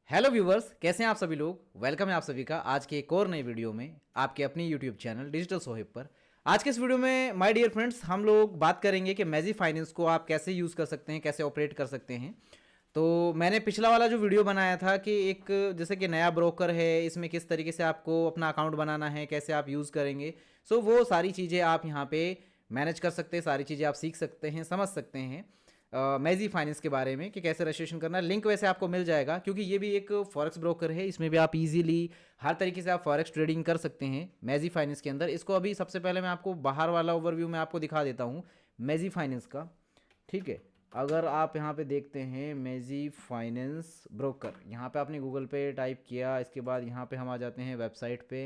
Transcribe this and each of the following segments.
Hello viewers, कैसे हैं आप सभी लोग। वेलकम है आप सभी का आज के एक और नए वीडियो में आपके अपनी यूट्यूब चैनल डिजिटल सोहेब पर। आज के इस वीडियो में माय डियर फ्रेंड्स हम लोग बात करेंगे कि मैजी फाइनेंस को आप कैसे यूज़ कर सकते हैं, कैसे ऑपरेट कर सकते हैं। तो मैंने पिछला वाला जो वीडियो बनाया था कि एक जैसे कि नया ब्रोकर है, इसमें किस तरीके से आपको अपना अकाउंट बनाना है, कैसे आप यूज़ करेंगे। सो वो सारी चीज़ें आप यहाँ पे मैनेज कर सकते हैं, सारी चीज़ें आप सीख सकते हैं, समझ सकते हैं मैजी फाइनेंस के बारे में कि कैसे रजिस्ट्रेशन करना है। लिंक वैसे आपको मिल जाएगा क्योंकि ये भी एक फॉरेक्स ब्रोकर है, इसमें भी आप इजीली हर तरीके से आप फॉरेक्स ट्रेडिंग कर सकते हैं मैजी फाइनेंस के अंदर। इसको अभी सबसे पहले मैं आपको बाहर वाला ओवरव्यू में आपको दिखा देता हूँ मैजी फाइनेंस का। ठीक है, अगर आप यहाँ पे देखते हैं मैजी फाइनेंस ब्रोकर, यहाँ पे आपने गूगल पे टाइप किया, इसके बाद यहाँ पे हम आ जाते हैं वेबसाइट पे।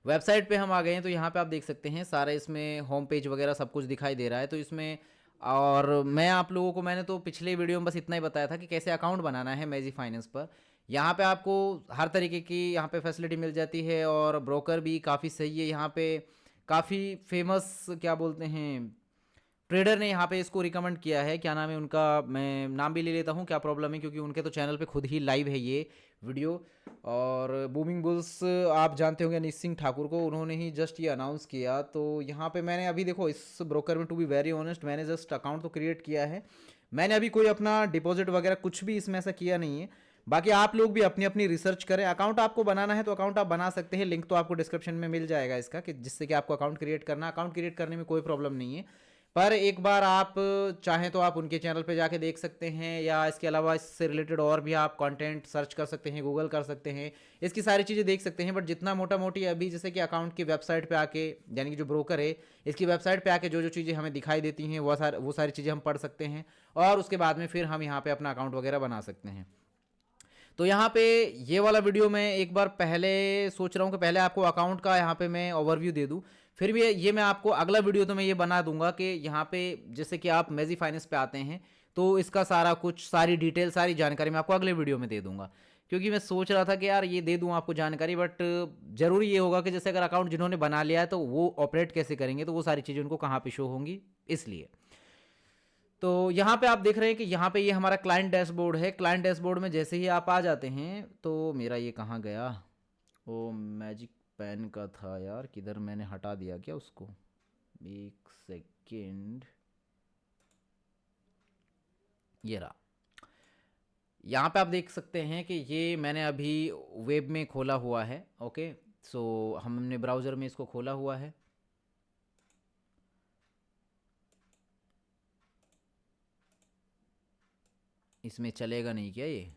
वेबसाइट पे हम आ गए हैं तो यहाँ पे आप देख सकते हैं सारा इसमें होम पेज वगैरह सब कुछ दिखाई दे रहा है। तो इसमें और मैं आप लोगों को मैंने तो पिछले वीडियो में बस इतना ही बताया था कि कैसे अकाउंट बनाना है मैजी फाइनेंस पर। यहाँ पे आपको हर तरीके की यहाँ पे फैसिलिटी मिल जाती है और ब्रोकर भी काफ़ी सही है यहाँ पे। काफ़ी फेमस क्या बोलते हैं ट्रेडर ने यहाँ पे इसको रिकमेंड किया है। क्या नाम है उनका, मैं नाम भी ले लेता हूँ, क्या प्रॉब्लम है, क्योंकि उनके तो चैनल पे खुद ही लाइव है ये वीडियो। और बूमिंग बुल्स आप जानते होंगे अनीश सिंह ठाकुर को, उन्होंने ही जस्ट ये अनाउंस किया। तो यहाँ पे मैंने अभी देखो इस ब्रोकर में टू बी वेरी ऑनेस्ट मैंने जस्ट अकाउंट तो क्रिएट किया है। मैंने अभी कोई अपना डिपॉजिट वगैरह कुछ भी इसमें ऐसा किया नहीं है। बाकी आप लोग भी अपनी अपनी रिसर्च करें। अकाउंट आपको बनाना है तो अकाउंट आप बना सकते हैं, लिंक तो आपको डिस्क्रिप्शन में मिल जाएगा इसका, कि जिससे कि आपको अकाउंट क्रिएट करना, अकाउंट क्रिएट करने में कोई प्रॉब्लम नहीं है। पर एक बार आप चाहें तो आप उनके चैनल पे जाके देख सकते हैं, या इसके अलावा इससे रिलेटेड और भी आप कंटेंट सर्च कर सकते हैं, गूगल कर सकते हैं, इसकी सारी चीज़ें देख सकते हैं। बट जितना मोटा मोटी अभी जैसे कि अकाउंट की वेबसाइट पे आके, यानी कि जो ब्रोकर है इसकी वेबसाइट पे आके जो जो चीज़ें हमें दिखाई देती हैं वो सारी चीज़ें हम पढ़ सकते हैं, और उसके बाद में फिर हम यहाँ पे अपना अकाउंट वगैरह बना सकते हैं। तो यहाँ पे ये वाला वीडियो मैं एक बार पहले सोच रहा हूँ कि पहले आपको अकाउंट का यहाँ पे मैं ओवरव्यू दे दूँ, फिर भी ये मैं आपको अगला वीडियो तो मैं ये बना दूंगा कि यहाँ पे जैसे कि आप मैजी फाइनेंस पे आते हैं तो इसका सारा कुछ, सारी डिटेल, सारी जानकारी मैं आपको अगले वीडियो में दे दूंगा। क्योंकि मैं सोच रहा था कि यार ये दे दूं आपको जानकारी, बट ज़रूरी ये होगा कि जैसे अगर अकाउंट जिन्होंने बना लिया है तो वो ऑपरेट कैसे करेंगे, तो वो सारी चीज़ें उनको कहाँ पे शो होंगी, इसलिए। तो यहाँ पे आप देख रहे हैं कि यहाँ पे ये हमारा क्लाइंट डैशबोर्ड है। क्लाइंट डैशबोर्ड में जैसे ही आप आ जाते हैं तो मेरा ये कहाँ गया, वो मैजिक पेन का था यार, किधर मैंने हटा दिया क्या उसको, एक सेकेंड, ये रहा। यहाँ पे आप देख सकते हैं कि ये मैंने अभी वेब में खोला हुआ है। ओके, सो हमने ब्राउज़र में इसको खोला हुआ है। इसमें चलेगा नहीं क्या ये,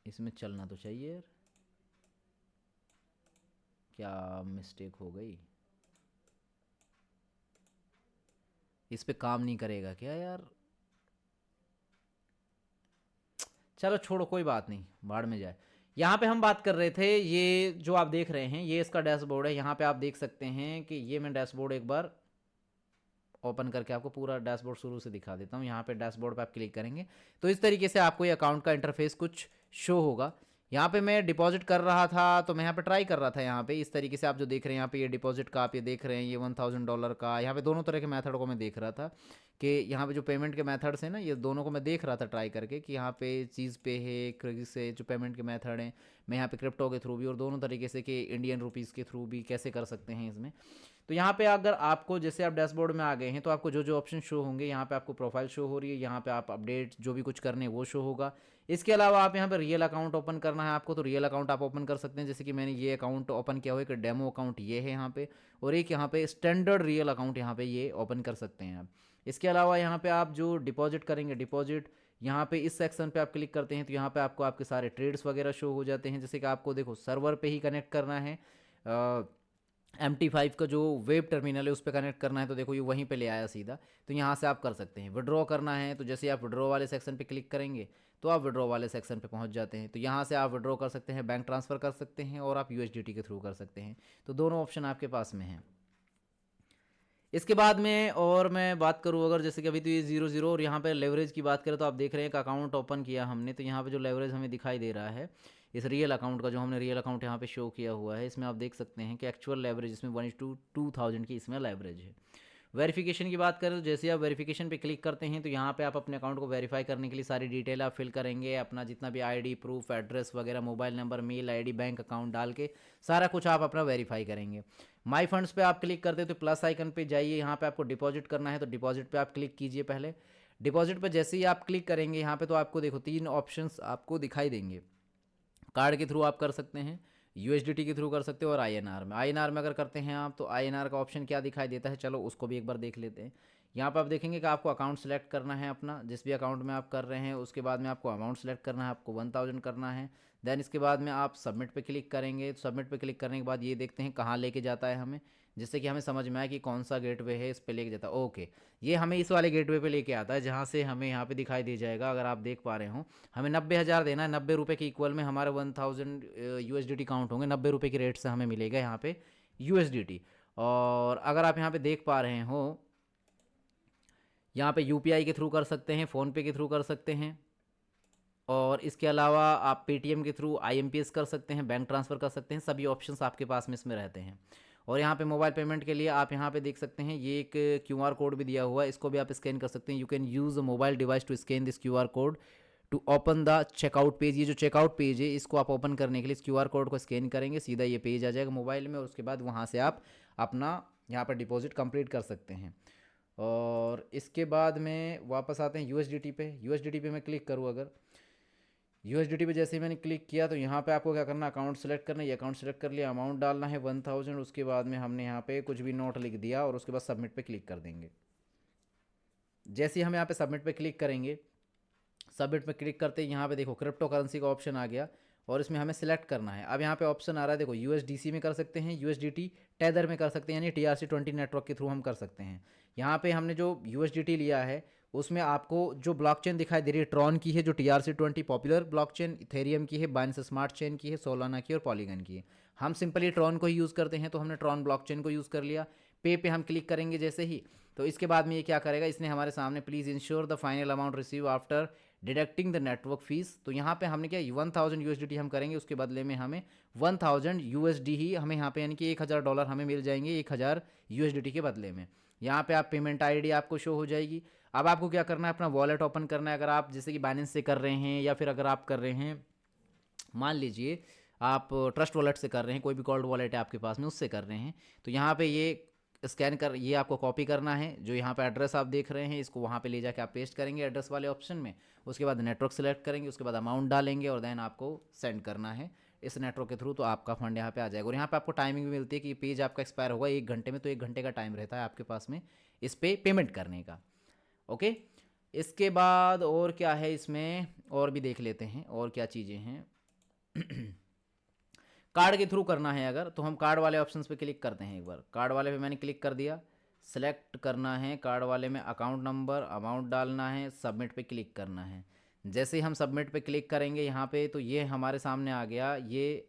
इसमें चलना तो चाहिए यार, क्या मिस्टेक हो गई, इस पे काम नहीं करेगा क्या यार। चलो छोड़ो, कोई बात नहीं, भाड़ में जाए। यहाँ पे हम बात कर रहे थे, ये जो आप देख रहे हैं ये इसका डैशबोर्ड है। यहाँ पे आप देख सकते हैं कि ये मैं डैशबोर्ड एक बार ओपन करके आपको पूरा डैशबोर्ड शुरू से दिखा देता हूँ। यहाँ पे डैशबोर्ड पे आप क्लिक करेंगे तो इस तरीके से आपको ये अकाउंट का इंटरफेस कुछ शो होगा। यहाँ पे मैं डिपॉजिट कर रहा था तो मैं यहाँ पे ट्राई कर रहा था। यहाँ पे इस तरीके से आप जो देख रहे हैं यहाँ पे ये डिपॉजिट का आप ये देख रहे हैं, ये $1000 का, यहाँ पे दोनों तरह के मेथड को मैं देख रहा था कि यहाँ पे जो पेमेंट के मेथड्स हैं ना, ये दोनों को मैं देख रहा था ट्राई करके कि यहाँ पे चीज़ पे है, क्रेडिट से जो पेमेंट के मेथड हैं, मैं यहाँ पे क्रिप्टो के थ्रू भी और दोनों तरीके से कि इंडियन रुपीज़ के थ्रू भी कैसे कर सकते हैं इसमें। तो यहाँ पे अगर आपको, जैसे आप डैशबोर्ड में आ गए हैं तो आपको जो जो ऑप्शन शो होंगे, यहाँ पे आपको प्रोफाइल शो हो रही है, यहाँ पे आप अपडेट जो भी कुछ करने वो शो होगा। इसके अलावा आप यहाँ पे रियल अकाउंट ओपन करना है आपको तो रियल अकाउंट आप ओपन कर सकते हैं। जैसे कि मैंने ये अकाउंट ओपन किया हुआ है, एक डेमो अकाउंट ये है यहाँ पे, और एक यहाँ पे स्टैंडर्ड रियल अकाउंट यहाँ पे ये ओपन कर सकते हैं आप। इसके अलावा यहाँ पे आप जो डिपॉजिट करेंगे, डिपॉजिट यहाँ पे इस सेक्शन पे आप क्लिक करते हैं तो यहाँ पे आपको आपके सारे ट्रेड्स वगैरह शो हो जाते हैं। जैसे कि आपको देखो सर्वर पे ही कनेक्ट करना है, MT5 का जो वेब टर्मिनल है उस पर कनेक्ट करना है, तो देखो ये वहीं पे ले आया सीधा। तो यहाँ से आप कर सकते हैं। विड्रॉ करना है तो जैसे आप विड्रॉ वाले सेक्शन पे क्लिक करेंगे तो आप विड्रॉ वाले सेक्शन पे पहुँच जाते हैं। तो यहाँ से आप विड्रॉ कर सकते हैं, बैंक ट्रांसफ़र कर सकते हैं, और आप USDT के थ्रू कर सकते हैं। तो दोनों ऑप्शन आपके पास में हैं। इसके बाद में और मैं बात करूँ अगर, जैसे कि अभी तो ये 0 0, और यहाँ पे लेवरेज की बात करें तो आप देख रहे हैं कि अकाउंट ओपन किया हमने, तो यहाँ पे जो लेवरेज हमें दिखाई दे रहा है इस रियल अकाउंट का, जो हमने रियल अकाउंट यहाँ पे शो किया हुआ है, इसमें आप देख सकते हैं कि एक्चुअल लेवरेज इसमें 1:2000 की इसमें लेवरेज है। वेरिफिकेशन की बात करें तो जैसे आप वेरिफिकेशन पे क्लिक करते हैं तो यहाँ पे आप अपने अकाउंट को वेरीफाई करने के लिए सारी डिटेल आप फिल करेंगे, अपना जितना भी आईडी प्रूफ, एड्रेस वगैरह, mobile number, mail ID, bank account डाल के सारा कुछ आप अपना वेरीफाई करेंगे। माई फंड्स पे आप क्लिक करते हैं तो प्लस आइकन पे जाइए, यहाँ पे आपको डिपॉजिट करना है तो डिपॉजिट पे आप क्लिक कीजिए। पहले डिपॉजिट पे जैसे ही आप क्लिक करेंगे यहाँ पे तो आपको देखो 3 ऑप्शंस आपको दिखाई देंगे। कार्ड के थ्रू आप कर सकते हैं, यूएसडीटी के थ्रू कर सकते हो और आईएनआर में। आईएनआर में अगर करते हैं आप तो आईएनआर का ऑप्शन क्या दिखाई देता है, चलो उसको भी एक बार देख लेते हैं। यहाँ पर आप देखेंगे कि आपको अकाउंट सेलेक्ट करना है अपना, जिस भी अकाउंट में आप कर रहे हैं। उसके बाद में आपको अमाउंट सेलेक्ट करना है, आपको 1000 करना है। देन इसके बाद में आप सबमिट पे क्लिक करेंगे। तो सबमिट पे क्लिक करने के बाद ये देखते हैं कहाँ लेके जाता है हमें, जिससे कि हमें समझ में आए कि कौन सा गेटवे है इस पे लेके जाता है। ओके, ये हमें इस वाले गेटवे पे लेके आता है जहाँ से हमें यहाँ पे दिखाई दे जाएगा, अगर आप देख पा रहे हो हमें 90,000 देना है। 90 रुपये के इक्वल में हमारे 1000 यूएसडीटी काउंट होंगे। 90 रुपये की रेट से हमें मिलेगा यहाँ पे यूएसडीटी। और अगर आप यहाँ पे देख पा रहे हो, यहाँ पे यूपीआई के थ्रू कर सकते हैं, फ़ोनपे के थ्रू कर सकते हैं, और इसके अलावा आप पेटीएम के थ्रू आईएमपीएस कर सकते हैं, बैंक ट्रांसफ़र कर सकते हैं। सभी ऑप्शंस आपके पास में इसमें रहते हैं। और यहाँ पे मोबाइल पेमेंट के लिए आप यहाँ पे देख सकते हैं ये एक क्यूआर कोड भी दिया हुआ है, इसको भी आप स्कैन कर सकते हैं। You can use a mobile device to scan this QR code to open the checkout page. ये जो चेकआउट पेज है इसको आप ओपन करने के लिए इस क्यूआर कोड को स्कैन करेंगे, सीधा ये पेज आ जाएगा मोबाइल में, और उसके बाद वहाँ से आप अपना यहाँ पर डिपॉजिट कंप्लीट कर सकते हैं। और इसके बाद में वापस आते हैं यूएसडीटी पे। यूएसडीटी पे मैं क्लिक करूँ, अगर यूएसडीटी पे जैसे ही मैंने क्लिक किया तो यहाँ पे आपको क्या करना है, अकाउंट सेलेक्ट करना है। ये अकाउंट सेलेक्ट कर लिया, अमाउंट डालना है 1000। उसके बाद में हमने यहाँ पे कुछ भी नोट लिख दिया और उसके बाद सबमिट पे क्लिक कर देंगे। जैसे ही हम यहाँ पे सबमिट पे क्लिक करेंगे, सबमिट पे क्लिक करते ही यहाँ पे देखो क्रिप्टो करेंसी का ऑप्शन आ गया और इसमें हमें सेलेक्ट करना है। अब यहाँ पे ऑप्शन आ रहा है देखो, यूएसडीसी में कर सकते हैं, यूएसडीटी टेदर में कर सकते हैं, यानी TRC20 नेटवर्क के थ्रू हम कर सकते हैं। यहाँ पे हमने जो यूएसडीटी लिया है उसमें आपको जो ब्लॉकचेन दिखाई दे रही है ट्रॉन की है, जो TRC20 पॉपुलर ब्लॉकचेन, इथेरियम की है, बाइनेंस स्मार्ट चेन की है, सोलाना की और पॉलीगन की है। हम सिंपली ट्रॉन को ही यूज़ करते हैं तो हमने ट्रॉन ब्लॉकचेन को यूज़ कर लिया। पे हम क्लिक करेंगे जैसे ही, तो इसके बाद में ये क्या करेगा, इसने हमारे सामने please ensure the final amount receive after deducting the network fees. तो यहाँ पे हमने क्या 1000 यूएसडीटी हम करेंगे, उसके बदले में हमें 1000 यूएसडी ही हमें यहाँ पे, यानी कि $1000 हमें मिल जाएंगे 1000 यूएसडीटी के बदले में। यहाँ पे आप पेमेंट आईडी आपको शो हो जाएगी। अब आपको क्या करना है, अपना वॉलेट ओपन करना है। अगर आप जैसे कि बाइनेंस से कर रहे हैं या फिर अगर आप कर रहे हैं, मान लीजिए आप ट्रस्ट वॉलेट से कर रहे हैं, कोई भी कोल्ड वॉलेट है आपके पास में उससे कर रहे हैं, तो यहाँ पे ये स्कैन कर, ये आपको कॉपी करना है। जो यहाँ पे एड्रेस आप देख रहे हैं इसको वहाँ पे ले जाके आप पेस्ट करेंगे एड्रेस वाले ऑप्शन में। उसके बाद नेटवर्क सेलेक्ट करेंगे, उसके बाद अमाउंट डालेंगे और देन आपको सेंड करना है इस नेटवर्क के थ्रू, तो आपका फंड यहाँ पे आ जाएगा। और यहाँ पे आपको टाइमिंग भी मिलती है कि पेज आपका एक्सपायर होगा 1 घंटे में, तो 1 घंटे का टाइम रहता है आपके पास में इस पर पेमेंट करने का। ओके, इसके बाद और क्या है इसमें, और भी देख लेते हैं और क्या चीज़ें हैं। कार्ड के थ्रू करना है अगर, तो हम कार्ड वाले ऑप्शंस पे क्लिक करते हैं। एक बार कार्ड वाले पे मैंने क्लिक कर दिया, सेलेक्ट करना है कार्ड वाले में अकाउंट नंबर, अमाउंट डालना है, सबमिट पे क्लिक करना है। जैसे ही हम सबमिट पे क्लिक करेंगे यहाँ पे, तो ये हमारे सामने आ गया, ये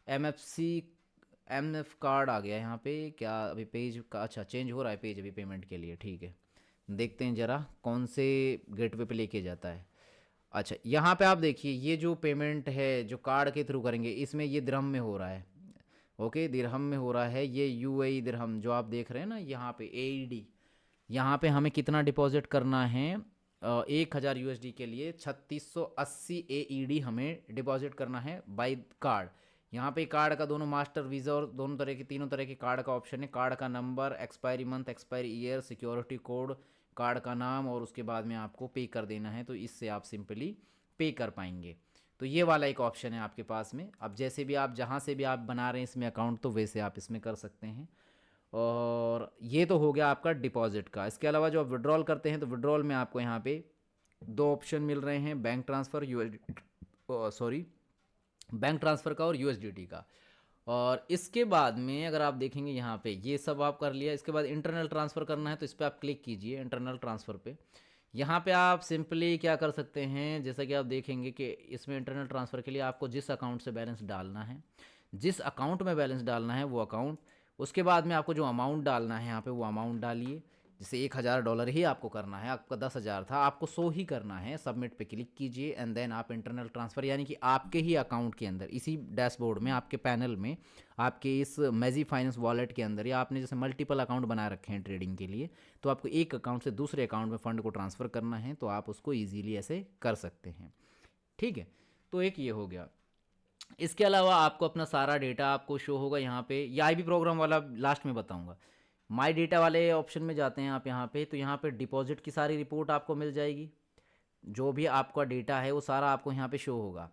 MF कार्ड आ गया यहाँ पे। क्या अभी पेज का, अच्छा चेंज हो रहा है पेज अभी पेमेंट के लिए, ठीक है। देखते हैं ज़रा कौन से गेटवे पे लेके जाता है। अच्छा, यहाँ पे आप देखिए ये जो पेमेंट है जो कार्ड के थ्रू करेंगे इसमें ये दिरहम में हो रहा है। ओके, दिरहम में हो रहा है ये UAE दिरहम जो आप देख रहे हैं ना यहाँ पे AED। यहाँ पे हमें कितना डिपॉजिट करना है, 1000 USD के लिए 3680 AED हमें डिपॉजिट करना है बाय कार्ड। यहाँ पे कार्ड का दोनों मास्टर, वीज़ा और दोनों तरह के, तीनों तरह के कार्ड का ऑप्शन है। कार्ड का number, expiry month, expiry year, security code, card का नाम, और उसके बाद में आपको पे कर देना है, तो इससे आप सिंपली पे कर पाएंगे। तो ये वाला एक ऑप्शन है आपके पास में। अब जैसे भी आप जहाँ से भी आप बना रहे हैं इसमें अकाउंट, तो वैसे आप इसमें कर सकते हैं। और ये तो हो गया आपका डिपॉजिट का। इसके अलावा जो आप विड्रॉल करते हैं तो विड्रॉल में आपको यहाँ पे 2 ऑप्शन मिल रहे हैं, बैंक ट्रांसफ़र बैंक ट्रांसफ़र का और USDT का। और इसके बाद में अगर आप देखेंगे यहाँ पे ये सब आप कर लिया। इसके बाद इंटरनल ट्रांसफ़र करना है तो इस पर आप क्लिक कीजिए, इंटरनल ट्रांसफ़र पे। यहाँ पे आप सिंपली क्या कर सकते हैं, जैसा कि आप देखेंगे कि इसमें इंटरनल ट्रांसफ़र के लिए आपको जिस अकाउंट से बैलेंस डालना है, जिस अकाउंट में बैलेंस डालना है वो अकाउंट, उसके बाद में आपको जो अमाउंट डालना है यहाँ पे वो अमाउंट डालिए। जैसे $1000 ही आपको करना है, आपका 10,000 था, आपको 100 ही करना है। सबमिट पे क्लिक कीजिए एंड देन आप इंटरनल ट्रांसफ़र यानी कि आपके ही अकाउंट के अंदर, इसी डैशबोर्ड में, आपके पैनल में, आपके इस मैजी फाइनेंस वॉलेट के अंदर, या आपने जैसे मल्टीपल अकाउंट बना रखे हैं ट्रेडिंग के लिए, तो आपको एक अकाउंट से दूसरे अकाउंट में फ़ंड को ट्रांसफ़र करना है, तो आप उसको ईजिली ऐसे कर सकते हैं। ठीक है, तो एक ये हो गया। इसके अलावा आपको अपना सारा डेटा आपको शो होगा यहाँ पे, ये आईबी प्रोग्राम वाला लास्ट में बताऊंगा। माय डेटा वाले ऑप्शन में जाते हैं आप यहाँ पे, तो यहाँ पे डिपॉजिट की सारी रिपोर्ट आपको मिल जाएगी। जो भी आपका डेटा है वो सारा आपको यहाँ पे शो होगा।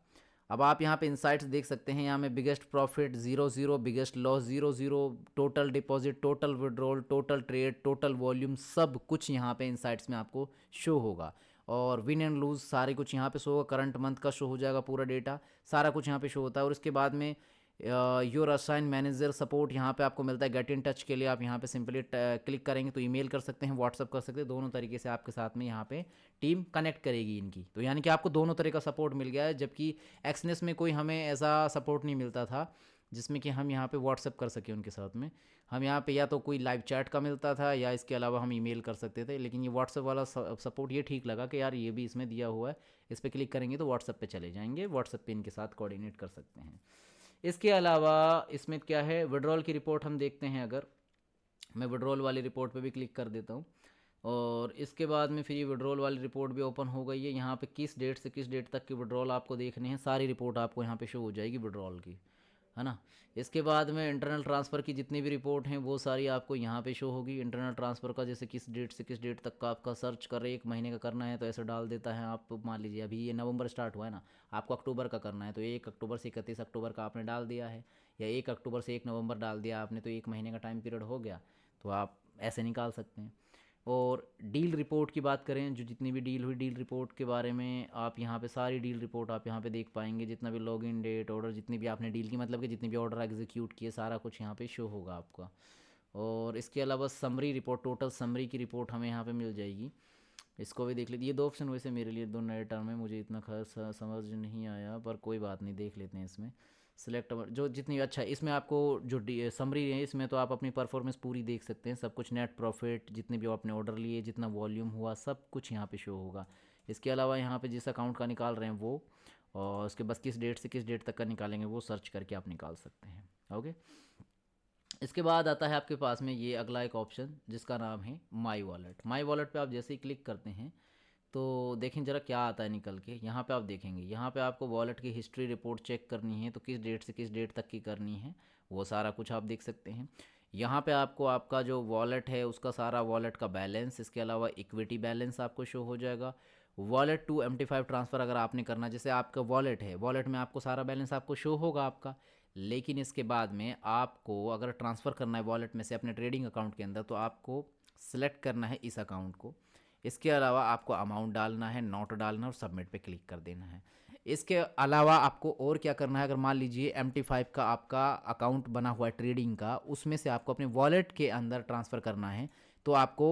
अब आप यहाँ पे इंसाइट्स देख सकते हैं, यहाँ में biggest profit 0 0, biggest loss 0 0, total deposit, total withdrawal, total trade, total volume, सब कुछ यहाँ पे इंसाइट्स में आपको शो होगा। और विन एंड लूज़ सारे कुछ यहाँ पे शो होगा, करंट मंथ का शो हो जाएगा पूरा डेटा, सारा कुछ यहाँ पे शो होता है। और इसके बाद में योर असाइन मैनेजर सपोर्ट यहाँ पे आपको मिलता है। गेट इन टच के लिए आप यहाँ पे सिंपली क्लिक करेंगे तो ईमेल कर सकते हैं, व्हाट्सअप कर सकते हैं, दोनों तरीके से आपके साथ में यहाँ पे टीम कनेक्ट करेगी इनकी। तो यानी कि आपको दोनों तरह का सपोर्ट मिल गया है, जबकि एक्सनेस में कोई हमें ऐसा सपोर्ट नहीं मिलता था जिसमें कि हम यहाँ पे व्हाट्सअप कर सकें उनके साथ में। हम यहाँ पे या तो कोई लाइव चैट का मिलता था या इसके अलावा हम ईमेल कर सकते थे, लेकिन ये व्हाट्सअप वाला सपोर्ट ये ठीक लगा कि यार ये भी इसमें दिया हुआ है, इस पर क्लिक करेंगे तो व्हाट्सअप पे चले जाएंगे, व्हाट्सअप पे इनके साथ कोऑर्डिनेट कर सकते हैं। इसके अलावा इसमें क्या है, विड्रॉल की रिपोर्ट हम देखते हैं। अगर मैं विड्रॉल वाली रिपोर्ट पे भी क्लिक कर देता हूँ, और इसके बाद में फिर ये विड्रॉल वाली रिपोर्ट भी ओपन हो गई है। यहाँ पे किस डेट से किस डेट तक की विड्रॉल आपको देखने हैं, सारी रिपोर्ट आपको यहाँ पे शो हो जाएगी विड्रॉल की, है ना। इसके बाद में इंटरनल ट्रांसफ़र की जितनी भी रिपोर्ट हैं वो सारी आपको यहाँ पे शो होगी। इंटरनल ट्रांसफ़र का जैसे किस डेट से किस डेट तक का आपका सर्च कर रहे, 1 महीने का करना है तो ऐसे डाल देता है। आप मान लीजिए अभी ये नवंबर स्टार्ट हुआ है ना, आपको अक्टूबर का करना है तो 1 अक्टूबर से 31 अक्टूबर का आपने डाल दिया है, या 1 अक्टूबर से 1 नवंबर डाल दिया आपने, तो 1 महीने का टाइम पीरियड हो गया, तो आप ऐसे निकाल सकते हैं। और डील रिपोर्ट की बात करें, जो जितनी भी डील हुई, डील रिपोर्ट के बारे में आप यहाँ पे सारी डील रिपोर्ट आप यहाँ पे देख पाएंगे। जितना भी लॉगिन डेट, ऑर्डर, जितनी भी आपने डील की, मतलब कि जितनी भी ऑर्डर एग्जीक्यूट किए, सारा कुछ यहाँ पे शो होगा आपका। और इसके अलावा समरी रिपोर्ट, टोटल समरी की रिपोर्ट हमें यहाँ पे मिल जाएगी, इसको भी देख लीजिए। ये 2 ऑप्शन वैसे मेरे लिए 2 नए टर्म है, मुझे इतना खास समझ नहीं आया, पर कोई बात नहीं, देख लेते हैं इसमें। सिलेक्ट जो जितनी अच्छा इसमें आपको जो समरी है, इसमें तो आप अपनी परफॉर्मेंस पूरी देख सकते हैं, सब कुछ, नेट प्रॉफिट, जितने भी आपने ऑर्डर लिए, जितना वॉल्यूम हुआ, सब कुछ यहाँ पे शो होगा। इसके अलावा यहाँ पे जिस अकाउंट का निकाल रहे हैं वो, और उसके बस किस डेट से किस डेट तक का निकालेंगे वो सर्च करके आप निकाल सकते हैं। ओके, इसके बाद आता है आपके पास में ये अगला एक ऑप्शन जिसका नाम है माई वॉलेट। माई वॉलेट पे आप जैसे ही क्लिक करते हैं तो देखें ज़रा क्या आता है निकल के। यहाँ पे आप देखेंगे, यहाँ पे आपको वॉलेट की हिस्ट्री रिपोर्ट चेक करनी है, तो किस डेट से किस डेट तक की करनी है वो सारा कुछ आप देख सकते हैं। यहाँ पे आपको आपका जो वॉलेट है उसका सारा वॉलेट का बैलेंस, इसके अलावा इक्विटी बैलेंस आपको शो हो जाएगा। वॉलेट टू MT5 ट्रांसफ़र अगर आपने करना, जैसे आपका वॉलेट है, वॉलेट में आपको सारा बैलेंस आपको शो होगा आपका, लेकिन इसके बाद में आपको अगर ट्रांसफ़र करना है वॉलेट में से अपने ट्रेडिंग अकाउंट के अंदर, तो आपको सेलेक्ट करना है इस अकाउंट को। इसके अलावा आपको अमाउंट डालना है, नोट डालना है और सबमिट पे क्लिक कर देना है। इसके अलावा आपको और क्या करना है, अगर मान लीजिए MT5 का आपका अकाउंट बना हुआ है ट्रेडिंग का, उसमें से आपको अपने वॉलेट के अंदर ट्रांसफ़र करना है, तो आपको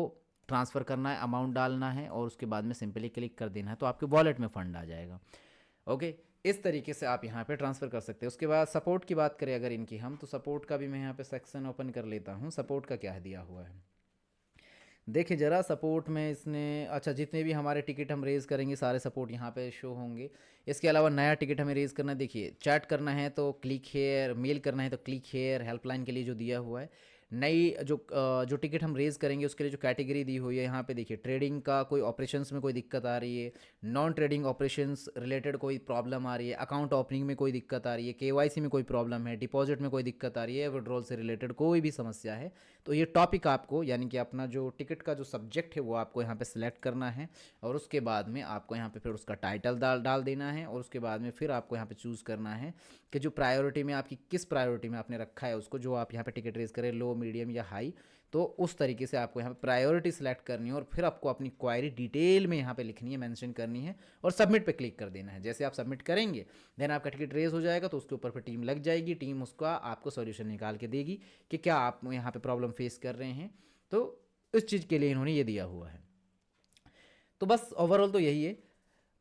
ट्रांसफ़र करना है, अमाउंट डालना है और उसके बाद में सिंपली क्लिक कर देना है, तो आपके वॉलेट में फ़ंड आ जाएगा। ओके, इस तरीके से आप यहाँ पे ट्रांसफ़र कर सकते हैं। उसके बाद सपोर्ट की बात करें अगर इनकी हम, तो सपोर्ट का भी मैं यहाँ पे सेक्शन ओपन कर लेता हूँ। सपोर्ट का क्या दिया हुआ है देखिए ज़रा। सपोर्ट में इसने, अच्छा, जितने भी हमारे टिकट हम रेज़ करेंगे सारे सपोर्ट यहाँ पे शो होंगे। इसके अलावा नया टिकट हमें रेज़ करना है, देखिए चैट करना है तो क्लिक हेयर, मेल करना है तो क्लिक हेयर, हेल्पलाइन के लिए जो दिया हुआ है। नई जो टिकट हम रेज़ करेंगे उसके लिए जो कैटेगरी दी हुई है यहाँ पे देखिए, ट्रेडिंग का कोई ऑपरेशंस में कोई दिक्कत आ रही है, नॉन ट्रेडिंग ऑपरेशंस रिलेटेड कोई प्रॉब्लम आ रही है, अकाउंट ओपनिंग में कोई दिक्कत आ रही है, KYC में कोई प्रॉब्लम है, डिपॉजिट में कोई दिक्कत आ रही है, विड्रॉल से रिलेटेड कोई भी समस्या है, तो ये टॉपिक आपको, यानी कि अपना जो टिकट का जो सब्जेक्ट है वो आपको यहाँ पे सिलेक्ट करना है। और उसके बाद में आपको यहाँ पे फिर उसका टाइटल डाल देना है, और उसके बाद में फिर आपको यहाँ पे चूज़ करना है कि जो प्रायोरिटी में आपकी, किस प्रायोरिटी में आपने रखा है उसको, जो आप यहाँ पे टिकट रेज करें, लो, मीडियम या हाई, तो उस तरीके से आपको यहाँ पे प्रायोरिटी सेलेक्ट करनी है। और फिर आपको अपनी क्वायरी डिटेल में यहाँ पे लिखनी है, मेंशन करनी है और सबमिट पे क्लिक कर देना है। जैसे आप सबमिट करेंगे देन आपका टिकट रेज हो जाएगा, तो उसके ऊपर फिर टीम लग जाएगी, टीम उसका आपको सॉल्यूशन निकाल के देगी कि क्या आप यहाँ पे प्रॉब्लम फेस कर रहे हैं। तो इस चीज़ के लिए इन्होंने ये दिया हुआ है। तो बस ओवरऑल तो यही है।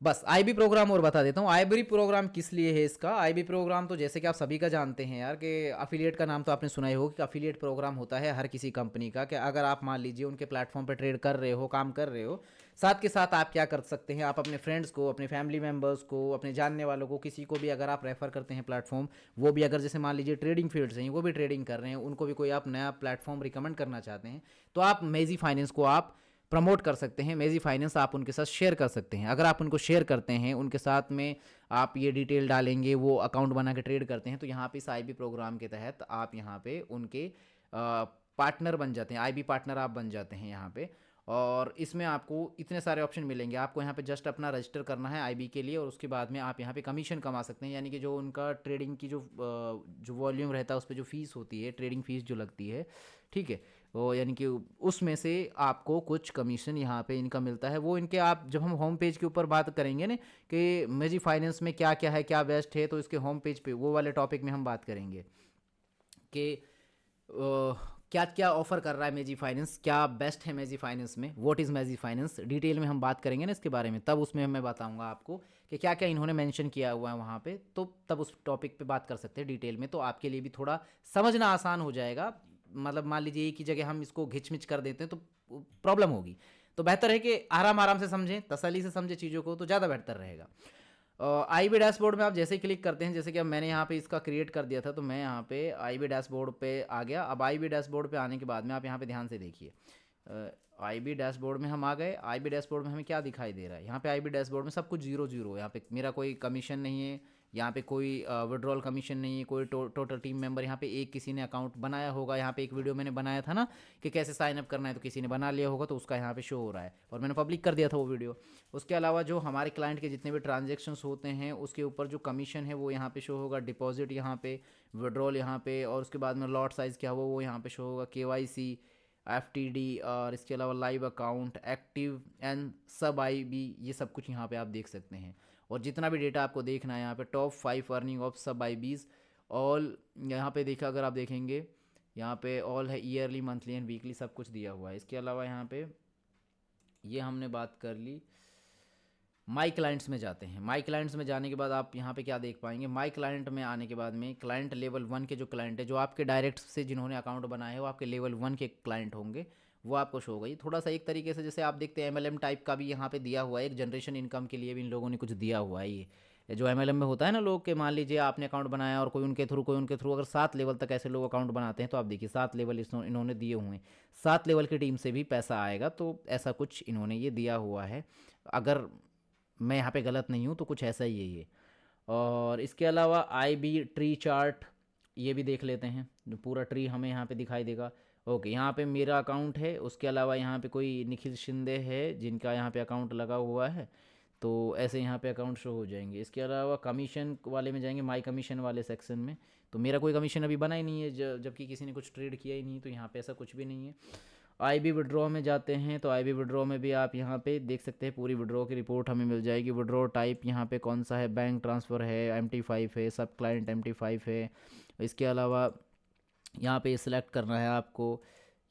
बस आईबी प्रोग्राम और बता देता हूँ। आईबी प्रोग्राम किस लिए है इसका? आईबी प्रोग्राम तो जैसे कि आप सभी का जानते हैं यार, कि अफिलिएट का नाम तो आपने सुना ही होगा कि अफिलिएट प्रोग्राम होता है हर किसी कंपनी का, कि अगर आप मान लीजिए उनके प्लेटफॉर्म पे ट्रेड कर रहे हो, काम कर रहे हो, साथ के साथ आप क्या कर सकते हैं, आप अपने फ्रेंड्स को, अपने फैमिली मेम्बर्स को, अपने जानने वालों को, किसी को भी अगर आप रेफर करते हैं प्लेटफॉर्म, वो भी अगर जैसे मान लीजिए ट्रेडिंग फील्ड से हैं, वो भी ट्रेडिंग कर रहे हैं, उनको भी कोई आप नया प्लेटफॉर्म रिकमेंड करना चाहते हैं, तो आप मेजी फाइनेंस को आप प्रमोट कर सकते हैं। मेजी फाइनेंस आप उनके साथ शेयर कर सकते हैं। अगर आप उनको शेयर करते हैं, उनके साथ में आप ये डिटेल डालेंगे, वो अकाउंट बना के ट्रेड करते हैं, तो यहाँ पे इस आईबी प्रोग्राम के तहत आप यहाँ पे उनके पार्टनर बन जाते हैं, आईबी पार्टनर आप बन जाते हैं यहाँ पे। और इसमें आपको इतने सारे ऑप्शन मिलेंगे। आपको यहाँ पे जस्ट अपना रजिस्टर करना है आईबी के लिए, और उसके बाद में आप यहाँ पे कमीशन कमा सकते हैं। यानी कि जो उनका ट्रेडिंग की जो वॉल्यूम रहता है, उस पर जो फीस होती है, ट्रेडिंग फीस जो लगती है, ठीक है, वो यानी कि उसमें से आपको कुछ कमीशन यहाँ पे इनका मिलता है। वो इनके आप जब हम होम पेज के ऊपर बात करेंगे ना कि मेजी फाइनेंस में क्या क्या है, क्या बेस्ट है, तो इसके होम पेज पे वो वाले टॉपिक में हम बात करेंगे कि क्या क्या ऑफर कर रहा है मेजी फाइनेंस, क्या बेस्ट है मेजी फाइनेंस में, व्हाट इज़ मेजी फाइनेंस, डिटेल में हम बात करेंगे ना इसके बारे में। तब उसमें मैं बताऊंगा आपको कि क्या क्या इन्होंने मेंशन किया हुआ है वहाँ पे, तो तब उस टॉपिक पे बात कर सकते हैं डिटेल में, तो आपके लिए भी थोड़ा समझना आसान हो जाएगा। मतलब मान लीजिए एक ही जगह हम इसको घिचमिच कर देते हैं तो प्रॉब्लम होगी, तो बेहतर है कि आराम आराम से समझें, तसल्ली से समझें चीज़ों को, तो ज़्यादा बेहतर रहेगा। आई बी डैशबोर्ड में आप जैसे ही क्लिक करते हैं, जैसे कि अब मैंने यहाँ पे इसका क्रिएट कर दिया था, तो मैं यहाँ पे आई बी डैशबोर्ड पे आ गया। अब आई बी डैशबोर्ड पे आने के बाद में आप यहाँ पे ध्यान से देखिए, आई बी डैशबोर्ड में हम आ गए। आई बी डैशबोर्ड में हमें क्या दिखाई दे रहा है? यहाँ पे आई बी डैशबोर्ड में सब कुछ जीरो जीरो है। यहाँ पे मेरा कोई कमीशन नहीं है, यहाँ पे कोई विड्रॉल कमीशन नहीं है, कोई टोटल टीम मेंबर यहाँ पे एक किसी ने अकाउंट बनाया होगा। यहाँ पे एक वीडियो मैंने बनाया था ना कि कैसे साइन अप करना है, तो किसी ने बना लिया होगा, तो उसका यहाँ पे शो हो रहा है, और मैंने पब्लिक कर दिया था वो वीडियो। उसके अलावा जो हमारे क्लाइंट के जितने भी ट्रांजेक्शन्स होते हैं, उसके ऊपर जो कमीशन है वो यहाँ पे शो होगा, डिपॉजिट यहाँ पे, विड्रॉल यहाँ पे, और उसके बाद में लॉट साइज़ क्या हुआ वो यहाँ पे शो होगा, KYC, FTD, और इसके अलावा लाइव अकाउंट, एक्टिव एंड सब IB, ये सब कुछ यहाँ पे आप देख सकते हैं। और जितना भी डेटा आपको देखना है यहाँ पे, टॉप 5 अर्निंग ऑफ सब IBs ऑल, यहाँ पे देखा अगर आप देखेंगे, यहाँ पे ऑल है, ईयरली, मंथली एंड वीकली, सब कुछ दिया हुआ है। इसके अलावा यहाँ पे ये हमने बात कर ली। माई क्लाइंट्स में जाते हैं। माई क्लाइंट्स में जाने के बाद आप यहाँ पे क्या देख पाएंगे? माई क्लाइंट में आने के बाद में क्लाइंट लेवल 1 के जो क्लाइंट है, जो आपके डायरेक्ट से जिन्होंने अकाउंट बनाया है, वो आपके लेवल 1 के क्लाइंट होंगे, वो आपको शो होगा। ये थोड़ा सा एक तरीके से जैसे आप देखते हैं MLM टाइप का भी यहाँ पे दिया हुआ है, एक जनरेशन इनकम के लिए भी इन लोगों ने कुछ दिया हुआ है। ये जो MLM में होता है ना, लोग के मान लीजिए आपने अकाउंट बनाया और कोई उनके थ्रू अगर 7 लेवल तक ऐसे लोग अकाउंट बनाते हैं, तो आप देखिए 7 लेवल इन्होंने दिए हुए हैं, 7 लेवल की टीम से भी पैसा आएगा, तो ऐसा कुछ इन्होंने ये दिया हुआ है। अगर मैं यहाँ पे गलत नहीं हूँ तो कुछ ऐसा ही है ये। और इसके अलावा IB ट्री चार्ट, ये भी देख लेते हैं, जो पूरा ट्री हमें यहाँ पे दिखाई देगा। ओके, यहाँ पे मेरा अकाउंट है, उसके अलावा यहाँ पे कोई निखिल शिंदे है जिनका यहाँ पे अकाउंट लगा हुआ है, तो ऐसे यहाँ पे अकाउंट शो हो जाएंगे। इसके अलावा कमीशन वाले में जाएंगे, माई कमीशन वाले सेक्शन में, तो मेरा कोई कमीशन अभी बना ही नहीं है, जबकि किसी ने कुछ ट्रेड किया ही नहीं, तो यहाँ पे ऐसा कुछ भी नहीं है। IB विड्रॉ में जाते हैं, तो IB विड्रॉ में भी आप यहाँ पे देख सकते हैं, पूरी विड्रॉ की रिपोर्ट हमें मिल जाएगी। विड्रॉ टाइप यहाँ पे कौन सा है, बैंक ट्रांसफ़र है, MT5 है, सब क्लाइंट MT5 है। इसके अलावा यहाँ पे सिलेक्ट करना है आपको,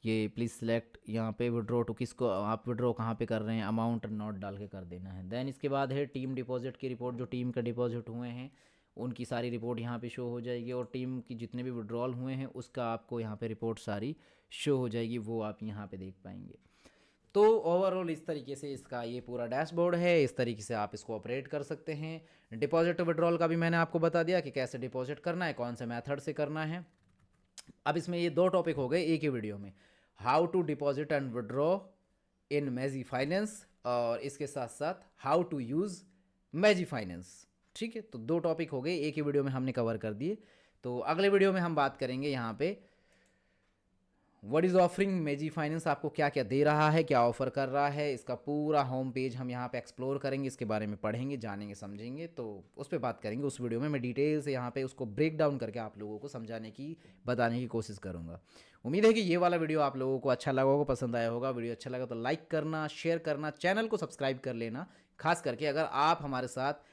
ये प्लीज़ सिलेक्ट यहाँ पे विड्रॉ टू, किसको आप विड्रॉ कहाँ पे कर रहे हैं, अमाउंट नोट डाल के कर देना है। देन इसके बाद है टीम डिपॉजिट की रिपोर्ट, जो टीम का डिपॉजिट हुए हैं उनकी सारी रिपोर्ट यहाँ पे शो हो जाएगी, और टीम की जितने भी विड्रॉल हुए हैं उसका आपको यहाँ पे रिपोर्ट सारी शो हो जाएगी, वो आप यहाँ पे देख पाएंगे। तो ओवरऑल इस तरीके से इसका ये पूरा डैशबोर्ड है, इस तरीके से आप इसको ऑपरेट कर सकते हैं। डिपॉजिट विड्रॉल का भी मैंने आपको बता दिया कि कैसे डिपॉजिट करना है, कौन से मेथड से करना है। अब इसमें ये 2 टॉपिक हो गए एक ही वीडियो में, how to deposit and withdraw in Mazi Finance, और इसके साथ साथ how to use Mazi Finance. ठीक है, तो 2 टॉपिक हो गए, एक ही वीडियो में हमने कवर कर दिए। तो अगले वीडियो में हम बात करेंगे यहाँ पे व्हाट इज़ ऑफरिंग मेजी फाइनेंस, आपको क्या क्या दे रहा है, क्या ऑफर कर रहा है, इसका पूरा होम पेज हम यहाँ पे एक्सप्लोर करेंगे, इसके बारे में पढ़ेंगे, जानेंगे, समझेंगे, तो उस पर बात करेंगे। उस वीडियो में मैं डिटेल से यहाँ पे उसको ब्रेक डाउन करके आप लोगों को समझाने की, बताने की कोशिश करूँगा। उम्मीद है कि ये वाला वीडियो आप लोगों को अच्छा लगा होगा, पसंद आया होगा। वीडियो अच्छा लगा तो लाइक करना, शेयर करना, चैनल को सब्सक्राइब कर लेना। खास करके अगर आप हमारे साथ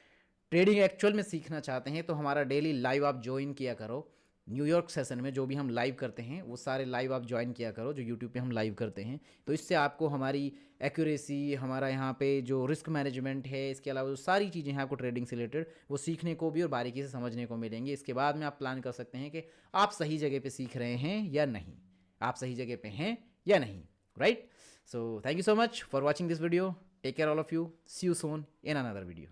ट्रेडिंग एक्चुअल में सीखना चाहते हैं, तो हमारा डेली लाइव आप ज्वाइन किया करो, न्यूयॉर्क सेशन में जो भी हम लाइव करते हैं वो सारे लाइव आप ज्वाइन किया करो, जो यूट्यूब पे हम लाइव करते हैं। तो इससे आपको हमारी एक्यूरेसी, हमारा यहाँ पे जो रिस्क मैनेजमेंट है, इसके अलावा जो सारी चीज़ें हैं आपको ट्रेडिंग से रिलेटेड, वो सीखने को भी और बारीकी से समझने को मिलेंगी। इसके बाद में आप प्लान कर सकते हैं कि आप सही जगह पे सीख रहे हैं या नहीं, आप सही जगह पे हैं या नहीं, right? So thank you so much for watching this video. Take care all of you, see you soon in another video.